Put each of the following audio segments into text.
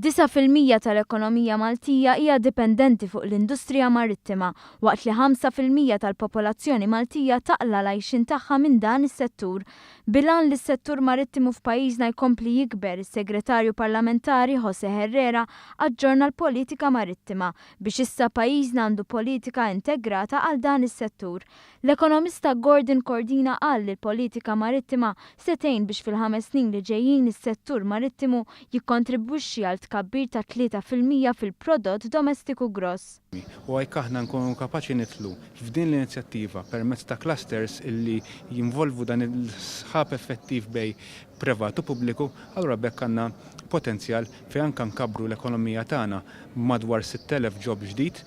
9% tal-ekonomija Maltija hija dipendenti fuq l-industrija marittima, waqt li 5% tal-popolazzjoni Maltija taqla l-għajxin tagħha minn dan is-settur. Bilan li s-settur marittimu f'pajjiżna jkompli jikber, is-Segretarju Parlamentari José Herrera aġġorna l-politika marittima biex issa pajjiżna għandu politika integrata għal dan is-settur. L-ekonomista Gordon Cordina qal li l-politika marittima se tgħin biex fil-5 snin li ġejjin is-settur marittimu jikkontribwixxi għal tkabbir ta' 3% fil-prodott domestiku gross. U għajk aħna nkunu kapaċi nitlu f'din l-inizjattiva permezz ta' clusters illi jinvolvu dan il-sħab effettiv bej privat u pubbliku, allura bekk għandna potenzjal fejn anke nkabbru l-ekonomija tagħna madwar 6,000 ġob ġdid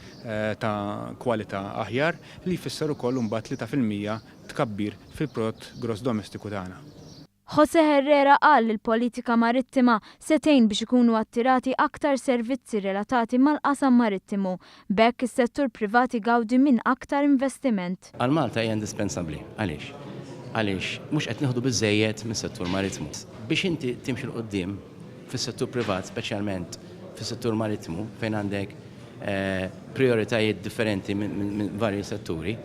ta' kwalità aħjar li jfisser ukoll imbagħad 3% tkabbir fil-prodott gross domestiku tagħna. José Herrera qal li l-politika marittima se tgħin biex ikunu attirati aktar servizzi relatati mal-qasam marittimu, bekk is-settur privati gawdi minn aktar investiment. Għal Malta hija indispensabbli. Għaliex? Għaliex mhux qed nieħdu biżżejjed mis-settur marittimu. Biex inti timxi l qudiem fis-settur privat, speċjalment fis-settur marittimu fejn għandek prioritajiet differenti minn varji setturi,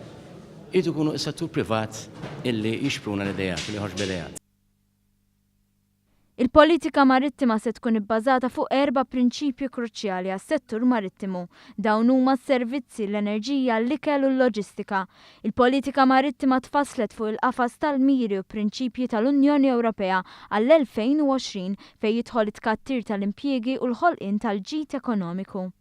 irid ikunu s-settur privat illi jixpruna l-idejat, li ħorġ b'idejat. Il-politika marittima se tkun ibbażata fuq 4 prinċipji kruċjali għas-settur marittimu. Dawn huma s-servizzi, l-enerġija, l-ikel u l-loġistika. Il-politika marittima tfasslet fuq il-qafas tal-miri u prinċipji tal-Unjoni Ewropea għall-2020 fejn jidħol it-tkattir tal-impjiegi u l-ħolqien tal-ġid ekonomiku.